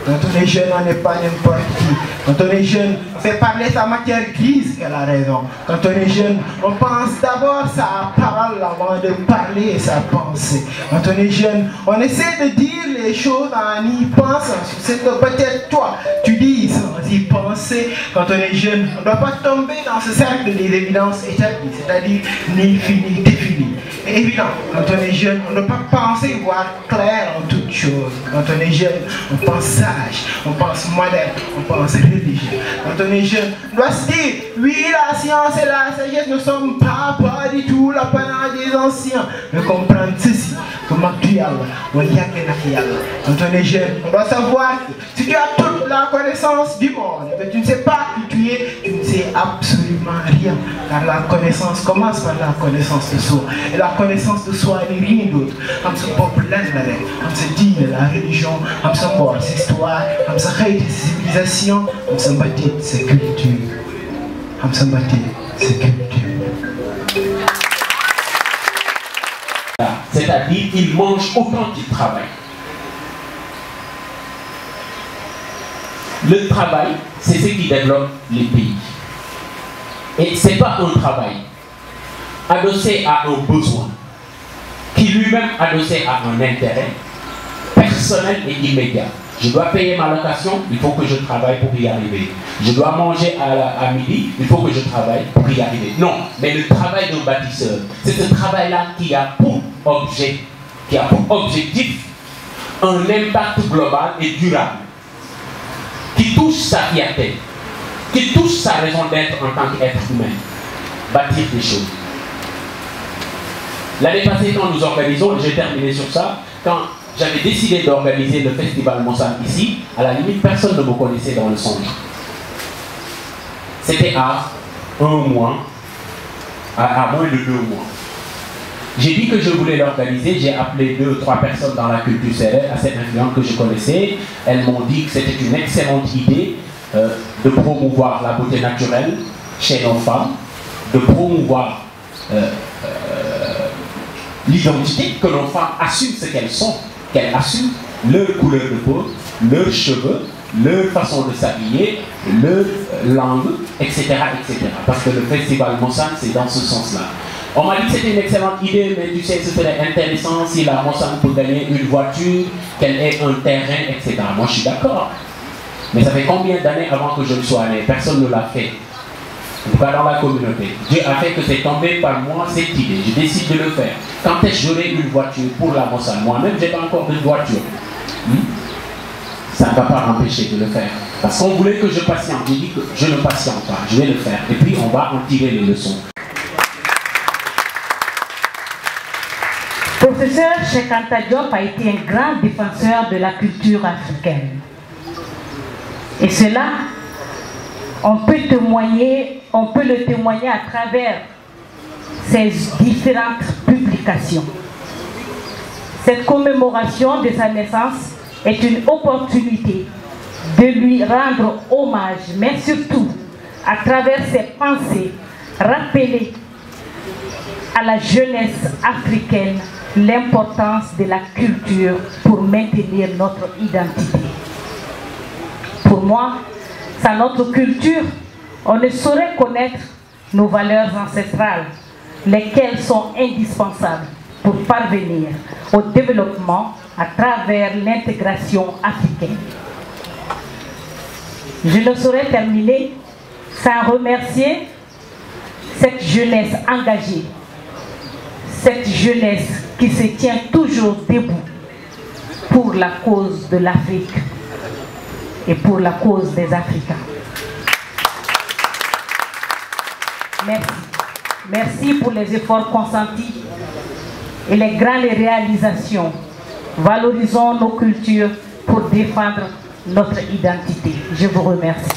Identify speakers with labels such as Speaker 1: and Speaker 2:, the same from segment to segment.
Speaker 1: Quand on est jeune, on n'est pas n'importe qui. Quand on est jeune, on fait parler sa matière grise qu'elle a raison. Quand on est jeune, on pense d'abord sa parole avant de parler sa pensée. Quand on est jeune, on essaie de dire les choses en y pensant. C'est que peut-être toi, tu dis sans y penser. Quand on est jeune, on ne doit pas tomber dans ce cercle des évidences établies, c'est-à-dire ni fini, ni défini. Évident, quand on est jeune, on ne doit pas penser voir clair en toutes choses. Quand on est jeune, on pense sage, on pense moderne, on pense religieux. Quand on est jeune, on doit se dire, oui, la science et la sagesse ne sont pas du tout l'apanage des anciens. Mais comprendre ceci, comment tu y as, quand on est jeune, on doit savoir que si tu as toute la connaissance du monde, que tu ne sais pas qui tu es, tu ne sais absolument rien. Car la connaissance commence par la connaissance de soi. Et la connaissance de soi n'est rien d'autre. On se populaire, on se dit la religion, on se voit ses histoires, on se règle ses civilisations, on se bâtit ses cultures. On se bâtit ses cultures.
Speaker 2: C'est-à-dire qu'il mange autant qu'il travaille. Le travail, c'est ce qui développe les pays. Et ce n'est pas un travail adossé à un besoin, qui lui-même adossé à un intérêt personnel et immédiat. Je dois payer ma location, il faut que je travaille pour y arriver. Je dois manger à midi, il faut que je travaille pour y arriver. Non, mais le travail d'un bâtisseur, c'est ce travail-là qui a pour objet, qui a pour objectif un impact global et durable, qui touche sa fierté, qui touche sa raison d'être en tant qu'être humain, bâtir des choses. L'année passée, quand nous organisons, j'ai terminé sur ça, quand j'avais décidé d'organiser le festival Monsan ici, à la limite, personne ne me connaissait dans le songe. C'était à un mois, à moins de 2 mois. J'ai dit que je voulais l'organiser, j'ai appelé 2 ou 3 personnes dans la culture sérère, assez influentes que je connaissais. Elles m'ont dit que c'était une excellente idée de promouvoir la beauté naturelle chez nos femmes, de promouvoir l'identité, que nos femmes assument ce qu'elles sont, qu'elles assument leur couleur de peau, leurs cheveux, leur façon de s'habiller, leur langue, etc., etc. Parce que le festival Monsan, c'est dans ce sens-là. On m'a dit que c'était une excellente idée, mais tu sais, ce serait intéressant si la Monsan peut gagner une voiture, qu'elle ait un terrain, etc. Moi, je suis d'accord. Mais ça fait combien d'années avant que je ne sois né? Personne ne l'a fait. En tout cas, dans la communauté. Dieu a fait que c'est tombé par moi cette idée. Je décide de le faire. Quand est-ce que j'aurai une voiture pour la Monsan? Moi-même, je n'ai pas encore de voiture. Ça ne va pas m'empêcher de le faire. Parce qu'on voulait que je patiente. J'ai dit que je ne patiente pas. Je vais le faire. Et puis, on va en tirer les leçons.
Speaker 3: Professeur Cheikh Anta Diop a été un grand défenseur de la culture africaine. Et cela, on peut le témoigner à travers ses différentes publications. Cette commémoration de sa naissance est une opportunité de lui rendre hommage, mais surtout, à travers ses pensées, rappeler à la jeunesse africaine l'importance de la culture pour maintenir notre identité. Pour moi, sans notre culture, on ne saurait connaître nos valeurs ancestrales, lesquelles sont indispensables pour parvenir au développement à travers l'intégration africaine. Je ne saurais terminer sans remercier cette jeunesse engagée, cette jeunesse qui se tient toujours debout pour la cause de l'Afrique et pour la cause des Africains. Merci. Merci pour les efforts consentis et les grandes réalisations. Valorisons nos cultures pour défendre notre identité. Je vous remercie.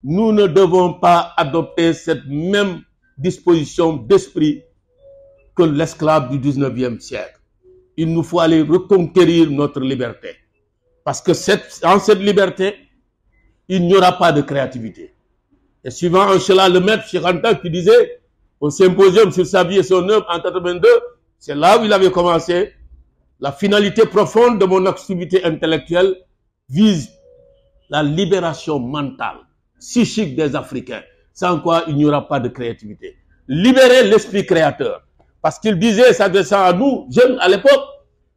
Speaker 4: Nous ne devons pas adopter cette même disposition d'esprit que l'esclave du 19e siècle. Il nous faut aller reconquérir notre liberté. Parce que en cette liberté, il n'y aura pas de créativité. Et suivant cela, le maître Cheikh Anta qui disait au symposium sur sa vie et son œuvre en 82, c'est là où il avait commencé. La finalité profonde de mon activité intellectuelle vise la libération mentale, psychique des Africains, sans quoi il n'y aura pas de créativité. Libérer l'esprit créateur. Parce qu'il disait, s'adressant à nous, jeunes à l'époque,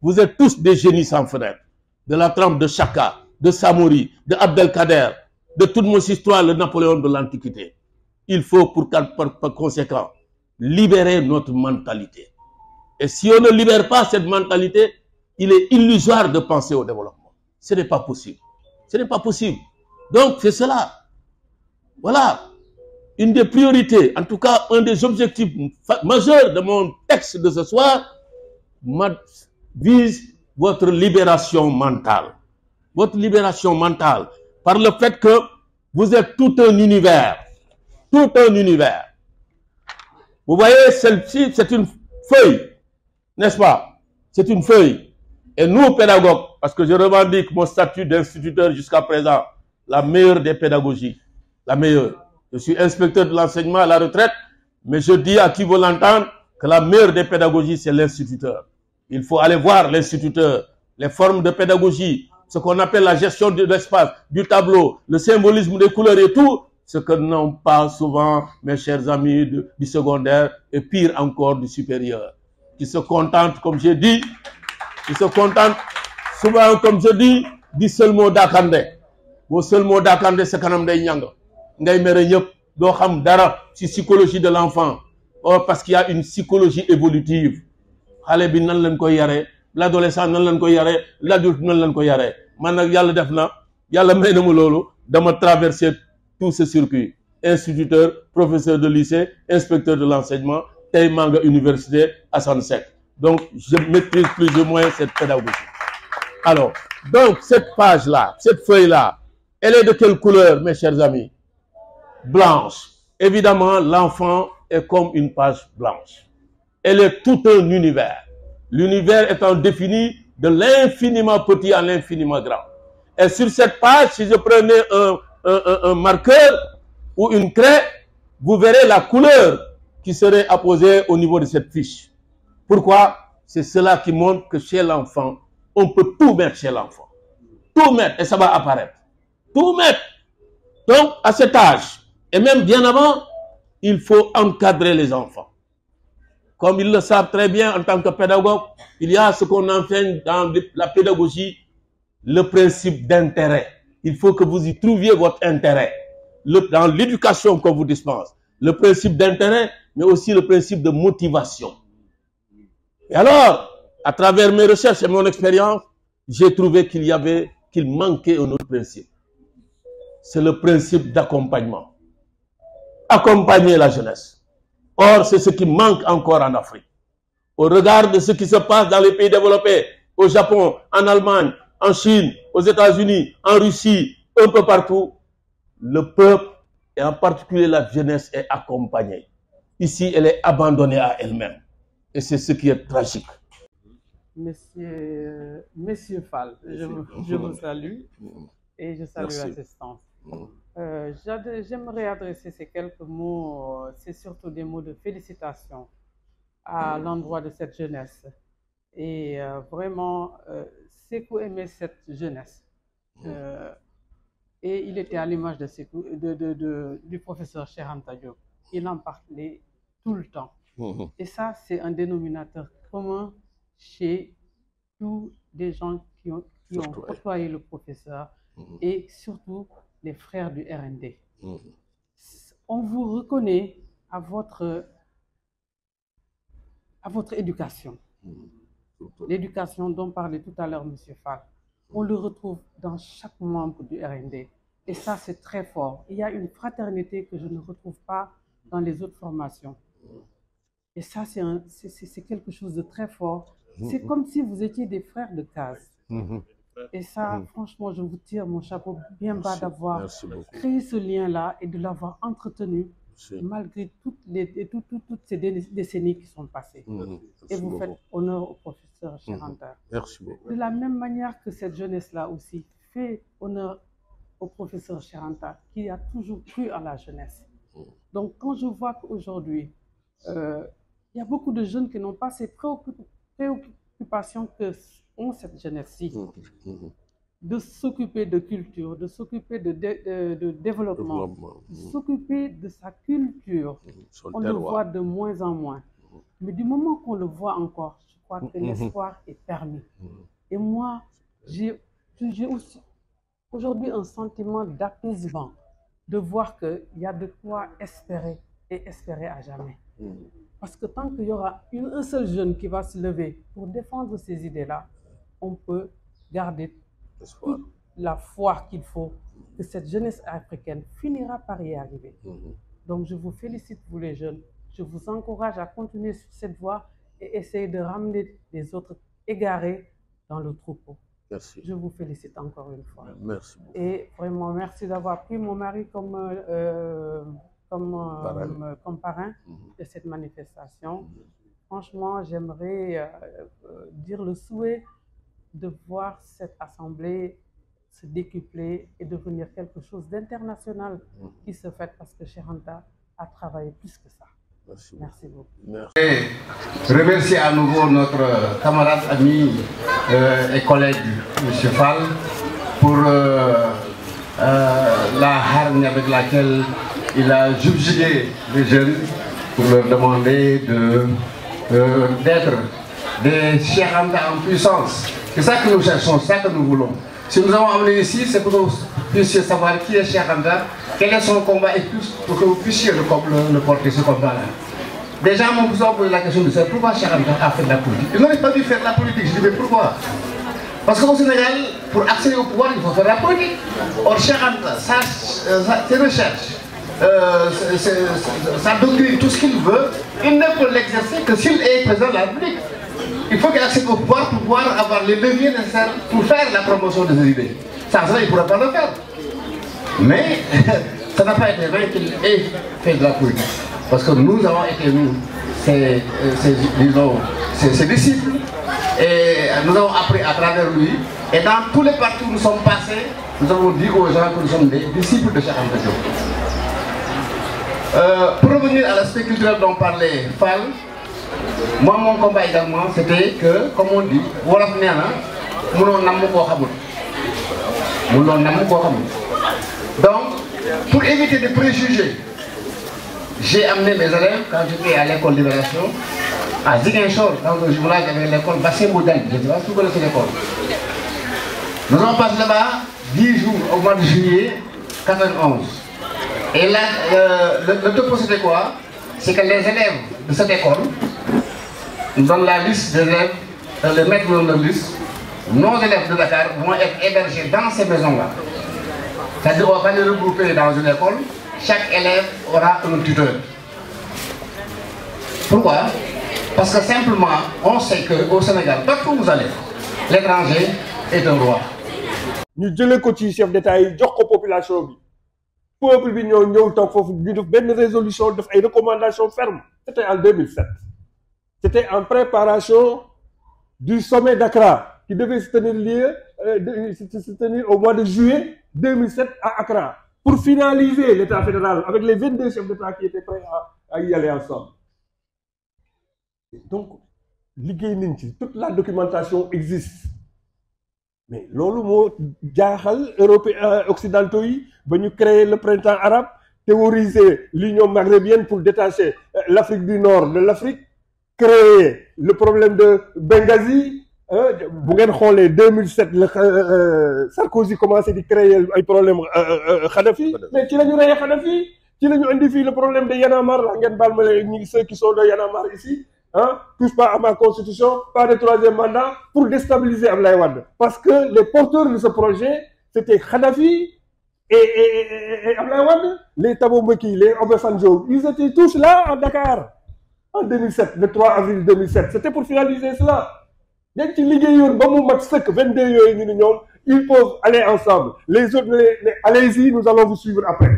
Speaker 4: vous êtes tous des génies sans fenêtre. De la trempe de Chaka, de Samori, de Abdelkader, de Toutmos III, le Napoléon de l'Antiquité. Il faut, par conséquent, libérer notre mentalité. Et si on ne libère pas cette mentalité, il est illusoire de penser au développement. Ce n'est pas possible. Ce n'est pas possible. Donc, c'est cela. Voilà. Une des priorités, en tout cas, un des objectifs majeurs de mon texte de ce soir, vise votre libération mentale. Votre libération mentale. Par le fait que vous êtes tout un univers. Tout un univers. Vous voyez, celle-ci, c'est une feuille. N'est-ce pas? C'est une feuille. Et nous, pédagogues, parce que je revendique mon statut d'instituteur jusqu'à présent, la meilleure des pédagogies. La meilleure. Je suis inspecteur de l'enseignement à la retraite, mais je dis à qui veut l'entendre que la meilleure des pédagogies, c'est l'instituteur. Il faut aller voir l'instituteur, les formes de pédagogie, ce qu'on appelle la gestion de l'espace, du tableau, le symbolisme des couleurs et tout, ce que n'ont pas souvent mes chers amis du secondaire et pire encore du supérieur, qui se contentent, comme j'ai dit, qui se contentent souvent, comme je dis, du seul mot d'Akande. Au seul mot d'Akande, c'est Kanam Day Nyang. Ngay mere ñep do xam dara ci psychologie de l'enfant. Oh, parce qu'il y a une psychologie évolutive. Xalé bi nan lañ koy yaré, l'adolescent nan lañ koy yaré, l'adulte nan lañ koy yaré. Man nak Yalla def na, Yalla may na ma lolu, dama traverser tout ce circuit. Instituteur, professeur de lycée, inspecteur de l'enseignement, tay manga université Assane Seck. Donc, je maîtrise plus ou moins cette pédagogie. Alors, donc, cette page-là, cette feuille-là, elle est de quelle couleur, mes chers amis? Blanche. Évidemment, l'enfant est comme une page blanche. Elle est tout un univers. L'univers étant défini de l'infiniment petit à l'infiniment grand. Et sur cette page, si je prenais un marqueur ou une craie, vous verrez la couleur qui serait apposée au niveau de cette fiche. Pourquoi? C'est cela qui montre que chez l'enfant, on peut tout mettre chez l'enfant. Tout mettre, et ça va apparaître. Tout mettre. Donc, à cet âge, et même bien avant, il faut encadrer les enfants. Comme ils le savent très bien en tant que pédagogue, il y a ce qu'on enseigne dans la pédagogie, le principe d'intérêt. Il faut que vous y trouviez votre intérêt. Dans l'éducation qu'on vous dispense, le principe d'intérêt, mais aussi le principe de motivation. Et alors, à travers mes recherches et mon expérience, j'ai trouvé qu'il manquait un autre principe. C'est le principe d'accompagnement. Accompagner la jeunesse. Or, c'est ce qui manque encore en Afrique. Au regard de ce qui se passe dans les pays développés, au Japon, en Allemagne, en Chine, aux États-Unis, en Russie, un peu partout, le peuple, et en particulier la jeunesse, est accompagnée. Ici, elle est abandonnée à elle-même. Et c'est ce qui est tragique.
Speaker 5: Monsieur Fall, je vous salue et je salue l'assistance. J'aimerais adresser ces quelques mots, c'est surtout des mots de félicitations à l'endroit de cette jeunesse. Et vraiment, Sékou aimait cette jeunesse. Et il était à l'image de Sékou, du professeur Cheikh Anta Diop. Il en parlait tout le temps. Et ça, c'est un dénominateur commun chez tous les gens qui ont côtoyé le professeur et surtout les frères du RND. On vous reconnaît à votre éducation. L'éducation dont parlait tout à l'heure M. Fall. On le retrouve dans chaque membre du RND. Et ça, c'est très fort. Il y a une fraternité que je ne retrouve pas dans les autres formations. Et ça, c'est quelque chose de très fort. C'est comme si vous étiez des frères de case. Et ça, franchement, je vous tire mon chapeau bien bas d'avoir créé ce lien-là et de l'avoir entretenu malgré toutes ces décennies qui sont passées. Et vous faites honneur au professeur Cheikh Anta.
Speaker 4: Merci beaucoup.
Speaker 5: De la même manière que cette jeunesse-là aussi fait honneur au professeur Cheikh Anta, qui a toujours cru à la jeunesse. Donc, quand je vois qu'aujourd'hui, il y a beaucoup de jeunes qui n'ont pas ces préoccupations que ont cette jeunesse-ci. de s'occuper de culture, de s'occuper de développement, de s'occuper de sa culture. On le voit de moins en moins. Mais du moment qu'on le voit encore, je crois que l'espoir est permis. Et moi, j'ai aussi aujourd'hui un sentiment d'apaisement, de voir qu'il y a de quoi espérer et espérer à jamais. Parce que tant qu'il y aura un seul jeune qui va se lever pour défendre ces idées-là, on peut garder toute la foi qu'il faut que cette jeunesse africaine finira par y arriver. Donc je vous félicite, vous les jeunes. Je vous encourage à continuer sur cette voie et essayer de ramener les autres égarés dans le troupeau.
Speaker 4: Merci.
Speaker 5: Je vous félicite encore une fois.
Speaker 4: Merci beaucoup.
Speaker 5: Et vraiment, merci d'avoir pris mon mari comme parrain de cette manifestation. Franchement, j'aimerais dire le souhait de voir cette assemblée se décupler et devenir quelque chose d'international qui se fait parce que Cheikh Anta a travaillé plus que ça. Merci beaucoup.
Speaker 4: Merci.
Speaker 6: Et remercier à nouveau notre camarade, ami et collègue, M. Fall, pour la hargne avec laquelle il a subjugué les jeunes pour leur demander d'être des Cheikh Anta en puissance. C'est ça que nous cherchons, c'est ça que nous voulons. Si nous avons amené ici, c'est pour que vous puissiez savoir qui est Cheikh Anta, quel est son combat et plus pour que vous puissiez le porter, ce combat-là. Déjà, mon vous a posé la question de savoir pourquoi Cheikh Anta a fait de la politique. Il n'aurait pas dû faire de la politique, je dis mais pourquoi? Parce qu'au Sénégal, pour accéder au pouvoir, il faut faire de la politique. Or, Cheikh Anta, ses recherches, sa doctrine, tout ce qu'il veut, il ne peut l'exercer que s'il est président de la République. Il faut qu'il accède au pouvoir pour pouvoir avoir les leviers nécessaires pour faire la promotion de ses idées. Sans cela, il ne pourra pas le faire. Mais ça n'a pas été vrai qu'il ait fait de la politique. Parce que nous avons été, nous, ses disciples, et nous avons appris à travers lui. Et dans tous les partis où nous sommes passés, nous avons dit aux gens que nous sommes des disciples de Cheikh Anta Diop. Pour revenir à l'aspect culturel dont parlait Fall, moi, mon combat également, c'était que, comme on dit, wolof nee na mënoo namm koo xamul. Mënoo namm koo xamul. Donc, pour éviter de préjugés, j'ai amené mes élèves, quand j'étais à l'école Libération, à Ziguinchor, dans le jumelage avec l'école Bassem Moudane. Je ne sais pas si vous connaissez l'école. Nous avons passé là-bas 10 jours au mois de juillet 91. Et là, le topo c'était quoi? C'est que les élèves de cette école nous donnent la liste des élèves, les maîtres de leur liste. Nos élèves de Dakar vont être hébergés dans ces maisons-là. C'est-à-dire qu'on va pas les regrouper dans une école. Chaque élève aura un tuteur. Pourquoi? Parce que simplement, on sait qu'au Sénégal, partout où vous allez, l'étranger est un roi.
Speaker 7: Nous jëlee ko ci chef d'État yi jox ko population bi peuple bi ñëw toog foofu ñu def benn résolution def ay recommandations fermes. C'était en 2007. C'était en préparation du sommet d'Accra qui devait se tenir au mois de juillet 2007 à Accra pour finaliser l'État fédéral avec les 22 chefs d'État qui étaient prêts à y aller ensemble. Donc, toute la documentation existe. Mais loolu moo jaaxal européens occidentaux yi ba ñu créer le printemps arabe, théoriser l'union maghrébienne pour détacher l'Afrique du Nord de l'Afrique, créer le problème de Benghazi. Bu ngeen xoolee 2007 Sarkozy commencé di créer ay problème Kadhafi, mais ci la ñu reyee Kadhafi, ci la ñu indi fii le problème de Y'en a marre la ngeen baal ma leen ceux qui sont de Y'en a marre ici. Touche pas à ma constitution, pas de troisième mandat pour déstabiliser Abdoulaye Wade. Parce que les porteurs de ce projet, c'était Kadhafi et Abdoulaye Wade, les Thabo Mbeki, les Obasanjo. Ils étaient tous là à Dakar en 2007, le 3 avril 2007. C'était pour finaliser cela. Ils peuvent aller ensemble. Les autres, allez-y, nous allons vous suivre après.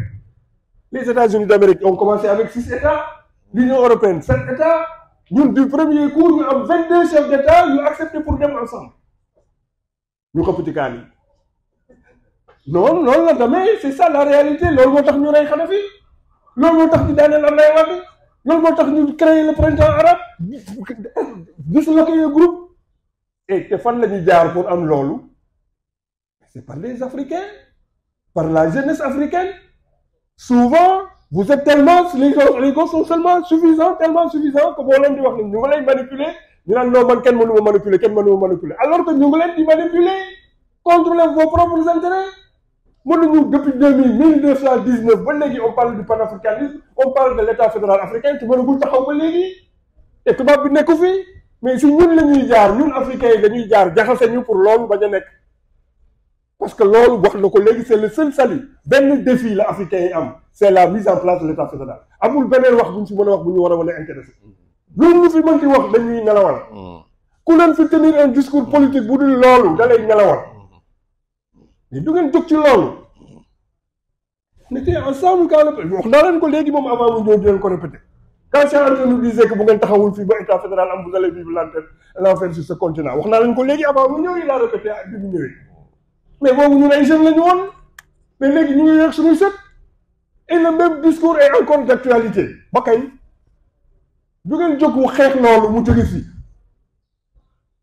Speaker 7: Les États-Unis d'Amérique ont commencé avec 6 États, l'Union européenne 7 États. Nous, du premier coup, nous avons 22 chefs d'État, nous accepté pour dem ensemble. Nous sommes petits. Non, c'est ça la réalité. Nous avons fait Kadhafi, nous avons fait Daniel Abdoulaye Wade, nous avons fait créer le printemps arabe, disloquer le groupe. Et que fan la ñu jaar pour am loolu, c'est par les Africains, par la jeunesse africaine. Souvent, vous êtes tellement, les gosses sont tellement suffisants que boo leen di wax ni ñu ngi lay manipuler ñu naan non man kenn mënu ma manipuler alors que ñu ngi leen di manipuler contre vos propres intérêts. Mënuñu depuis 1919 ba léegi on parle du panafricanisme, on parle de l'État fédéral africain te mënagul taxaw ba léegi te tubaab bi nekku fi mais si ñun la ñuy jaar ñun africains yi dañuy jaar jaxase ñu pour loolu bañ a nekk parce que loolu wax na ko léegi c'est le seul salut benn défi la africains yi am c'est la mise en place de l'État fédéral amul beneen wax bu ñu si mën a wax bu ñu war a mën a intéressé loolu ñu fi mën di wax dañuy nelawal ku leen fi tenir un discours politique bu dul loolu da lay nelawal mais du ngeen jóg ci loolu on était ensemble quand wax naa leen ko léegi moom avant mu ñëw di leen ko répéter quand Cheikh Anta nous disait que bu ngeen taxawul fii ba état fédéral am vous allez vivre l'enfer sur ce continent wax naa leen ko léegi avant mu ñëw il a répété ak bi mu ñëwee mais boobu ñun ay jeunes la ñu woon mais léegi ñu ngi yegg suñuy sët et le même discours est encore d'actualité ba kay du ngeen jóg mu xeex loolu mu jóge fii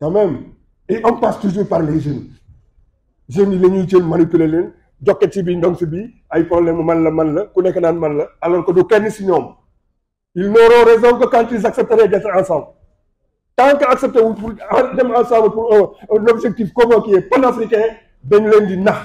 Speaker 7: quand même et on passe toujours par les jeunes yi la ñuy jël manipuler leen jokket ci bi ndong si bi ay problème man la ku nekk naan man la alors que du kenn si ñoom ils n'auront raison que quand ils accepteraient d'être ensemble tant que accepté wu pour dem ensemble pour un objectif commun qui est panafricain dañu leen di nax